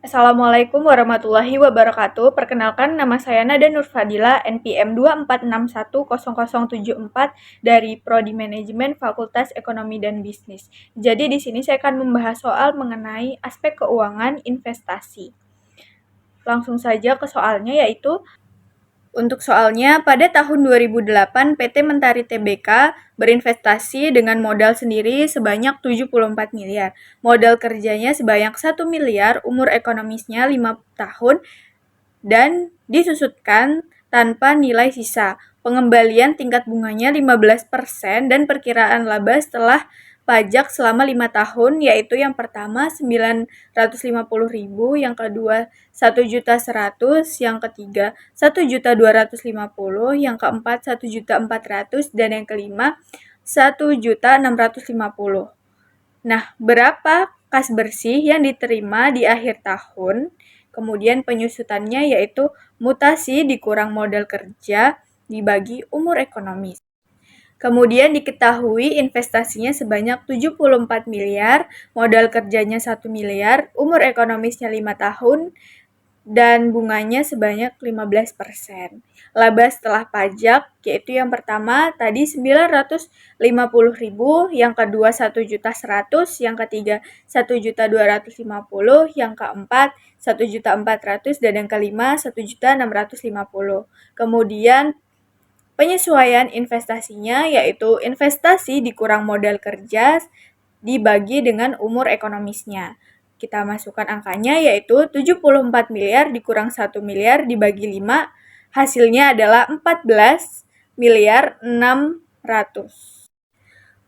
Assalamualaikum warahmatullahi wabarakatuh. Perkenalkan, nama saya Nada Nurfadila, NPM 246100074 dari Prodi Manajemen Fakultas Ekonomi dan Bisnis. Jadi di sini saya akan membahas soal mengenai aspek keuangan investasi. Langsung saja ke soalnya, yaitu untuk soalnya, pada tahun 2008 PT Mentari Tbk berinvestasi dengan modal sendiri sebanyak 74 miliar. Modal kerjanya sebanyak 1 miliar, umur ekonomisnya 5 tahun, dan disusutkan tanpa nilai sisa. Pengembalian tingkat bunganya 15% dan perkiraan laba setelah pajak selama 5 tahun, yaitu yang pertama 950.000, yang kedua 1.100.000, yang ketiga 1.250.000, yang keempat 1.400.000, dan yang kelima 1.650.000. Nah, berapa kas bersih yang diterima di akhir tahun? Kemudian penyusutannya yaitu mutasi dikurang modal kerja dibagi umur ekonomis. Kemudian diketahui investasinya sebanyak 74 miliar, modal kerjanya 1 miliar, umur ekonomisnya 5 tahun, dan bunganya sebanyak 15%. Laba setelah pajak, yaitu yang pertama tadi 950.000, yang kedua 1.100.000, yang ketiga 1.250.000, yang keempat 1.400.000, dan yang kelima 1.650.000. Kemudian penyesuaian investasinya yaitu investasi dikurang modal kerja dibagi dengan umur ekonomisnya. Kita masukkan angkanya yaitu 74 miliar dikurang 1 miliar dibagi 5, hasilnya adalah 14 miliar 600.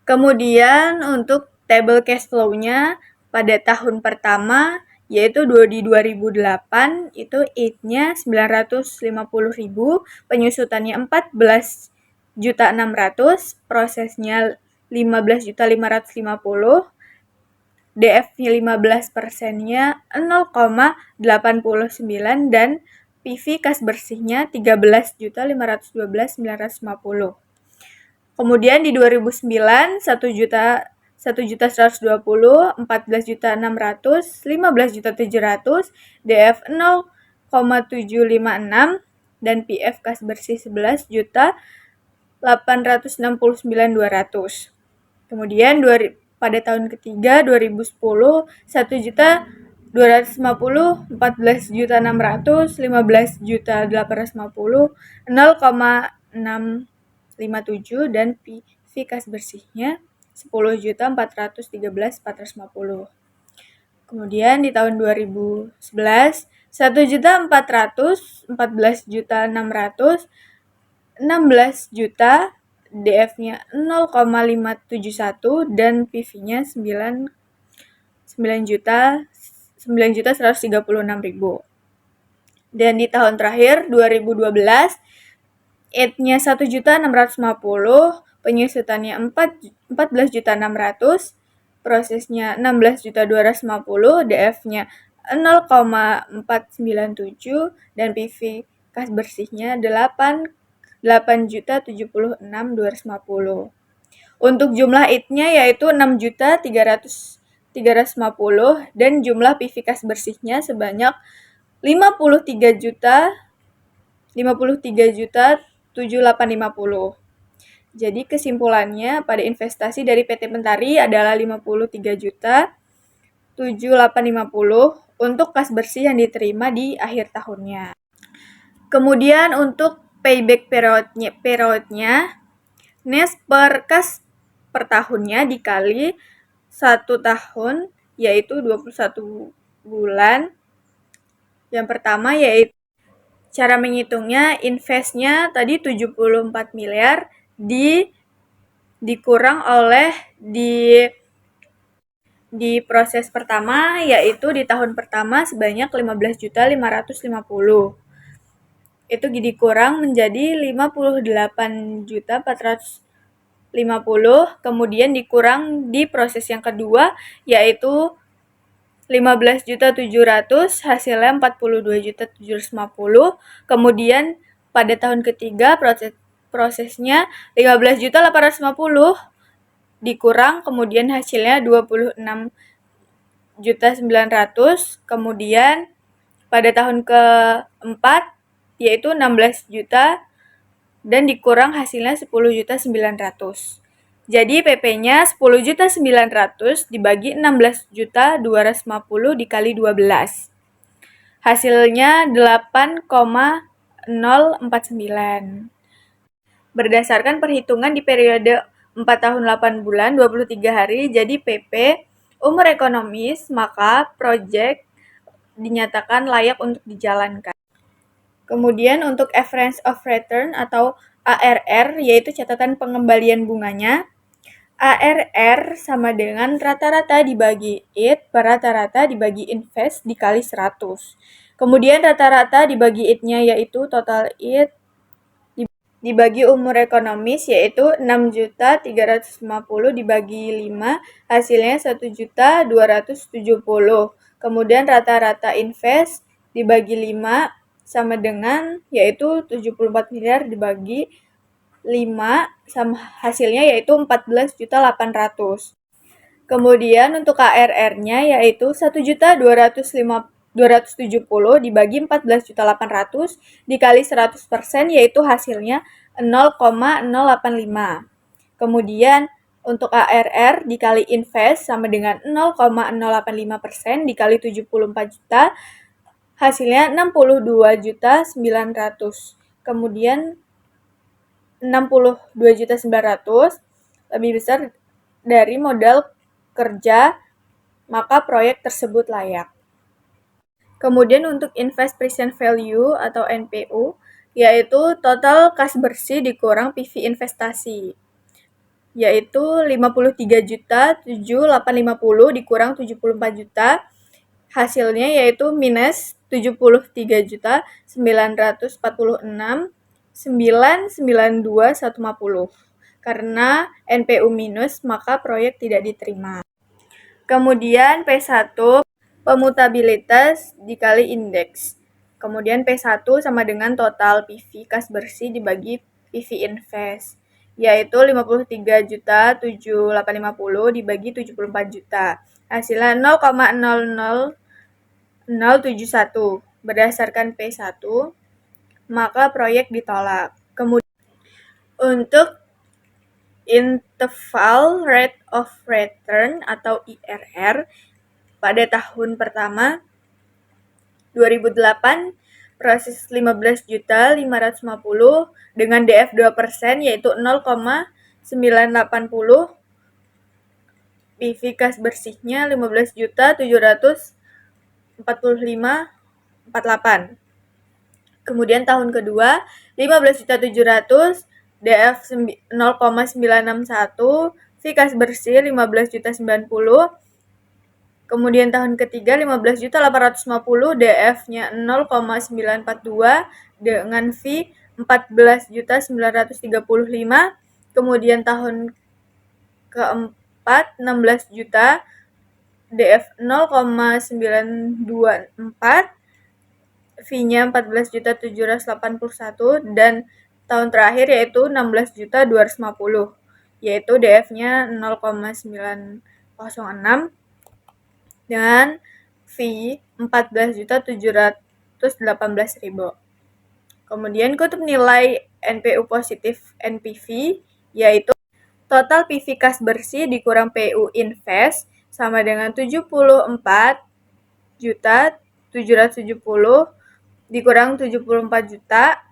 Kemudian untuk table cash flow-nya pada tahun pertama yaitu di 2008 itu IT-nya 950.000, penyusutannya 14.600.000, prosesnya 15.550.000, DF-nya 15%-nya 0,89, dan PV kas bersihnya 13.512.950. Kemudian di 2009 1.120.000, 14.600.000, 15.700.000, DF 0,756, dan PF kas bersih 11.869.200. Kemudian pada tahun ketiga 2010 1.250.000, 14.600.000, 15.850.000, 0,657, dan PV kas bersihnya 10.413.450. Kemudian di tahun 2011 1.400.000, 14.600.000, 16 juta, DF-nya 0,571, dan PV-nya 9.136.000. Dan di tahun terakhir 2012 IT-nya 1.650.000, penyusutannya 14.600.000, prosesnya 16.250.000, DF-nya 0,497, dan PV kas bersihnya 8.076.250. Untuk jumlah IT-nya yaitu 6.350.000, dan jumlah PV kas bersihnya sebanyak 53.750.000. Jadi kesimpulannya pada investasi dari PT Mentari adalah 53.708.50 untuk kas bersih yang diterima di akhir tahunnya. Kemudian untuk payback periodnya NES per kas per tahunnya dikali 1 tahun yaitu 21 bulan. Yang pertama yaitu cara menghitungnya, investnya tadi 74 miliar dikurang oleh di proses pertama yaitu di tahun pertama sebanyak 15.550. Itu dikurang menjadi 58.450, kemudian dikurang di proses yang kedua yaitu 15.700, hasilnya 42.750. Kemudian pada tahun ketiga prosesnya 15.850 dikurang, kemudian hasilnya 14.900.000, kemudian pada tahun keempat yaitu 16 juta dan dikurang hasilnya 10.900.000. Jadi PP-nya 10.900.000 dibagi 16.250 dikali 12. Hasilnya 8,049. Berdasarkan perhitungan di periode 4 tahun 8 bulan 23 hari, jadi PP umur ekonomis, maka proyek dinyatakan layak untuk dijalankan. Kemudian untuk Average of Return atau ARR, yaitu catatan pengembalian bunganya. ARR sama dengan rata-rata dibagi IT per rata-rata dibagi invest dikali 100. Kemudian rata-rata dibagi IT-nya yaitu total IT dibagi umur ekonomis yaitu 6.350 dibagi 5 hasilnya 1.270. Kemudian rata-rata invest dibagi 5 sama dengan yaitu 74 miliar dibagi 5 sama hasilnya yaitu 14.800. Kemudian untuk ARR-nya yaitu 1.270 dibagi 14.800 dikali 100% yaitu hasilnya 0,085. Kemudian untuk ARR dikali invest sama dengan 0,085% dikali 74 juta hasilnya 62.900. Kemudian 62.900 lebih besar dari modal kerja, maka proyek tersebut layak. Kemudian untuk invest present value atau NPU, yaitu total kas bersih dikurang PV investasi, yaitu 53.7.850 dikurang 74 juta, hasilnya yaitu minus 73.946.992.150. Karena NPU minus, maka proyek tidak diterima. Kemudian P1 pemutabilitas dikali indeks. Kemudian P1 sama dengan total PV kas bersih dibagi PV invest, yaitu 53.7.850 dibagi 74 juta. Hasilnya 0,00071. Berdasarkan P1, maka proyek ditolak. Kemudian untuk interval rate of return atau IRR pada tahun pertama 2008 proses 15.550 dengan DF 2% yaitu 0,980, PV kas bersihnya 15.745.48. Kemudian tahun kedua 15.700, DF 0,961, V kas bersih 15.090. Kemudian tahun ketiga 15.850, DF-nya 0,942 dengan V 14.935. Kemudian tahun keempat 16 juta, DF 0,924, V-nya 14.781 dan tahun terakhir yaitu 16.250, yaitu DF-nya 0,906 dengan V 14.718.000. Kemudian kutub nilai NPU positif NPV yaitu total PV kas bersih dikurang PU invest sama dengan 74.770 dikurang 74 juta,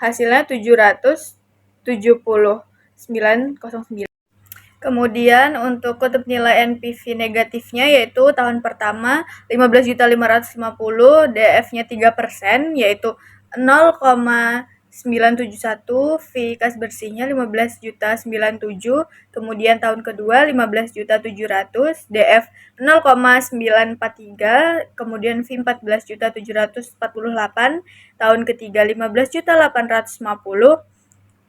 hasilnya 779,09. Kemudian untuk kutub nilai NPV negatifnya yaitu tahun pertama 15.550, DF-nya 3% yaitu 0,971, V kas bersihnya 15.097. Kemudian tahun kedua 15.700, DF 0,943, kemudian V 14.748. Tahun ketiga 15.850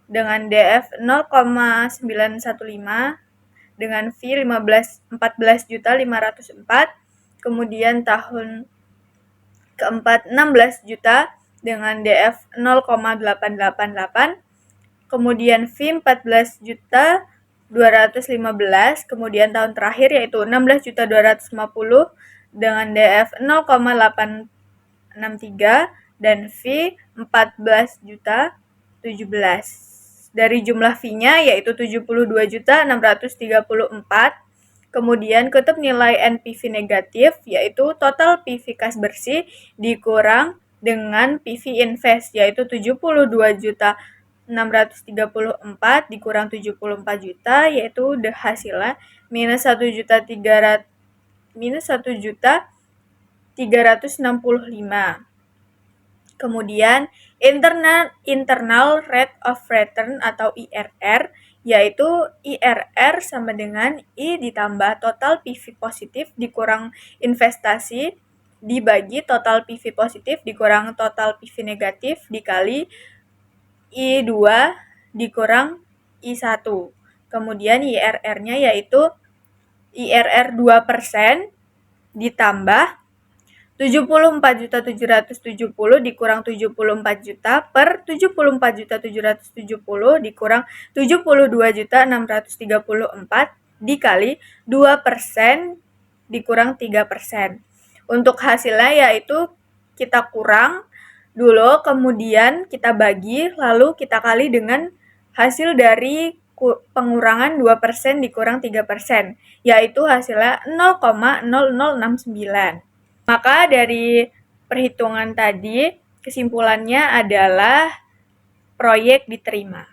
dengan DF 0,915 dengan V 14.504. Kemudian tahun keempat 16 juta dengan DF 0,888. Kemudian V 14 juta 215, kemudian tahun terakhir yaitu 16.250 dengan DF 0,863 dan V 14.017. Dari jumlah V-nya yaitu 72.634. Kemudian kutub nilai NPV negatif yaitu total PV kas bersih dikurang dengan PV invest yaitu 72.634 dikurang 74 juta yaitu hasilnya minus 1.365. Kemudian internal rate of return atau IRR yaitu IRR sama dengan I ditambah total PV positif dikurang investasi dibagi total PV positif dikurang total PV negatif dikali I2 dikurang I1. Kemudian IRR-nya yaitu IRR 2% ditambah 74.770 dikurang 74 juta per 74.770 dikurang 72.634 dikali 2% dikurang 3%. Untuk hasilnya yaitu kita kurang dulu, kemudian kita bagi, lalu kita kali dengan hasil dari pengurangan 2% dikurang 3%, yaitu hasilnya 0,0069. Maka dari perhitungan tadi, kesimpulannya adalah proyek diterima.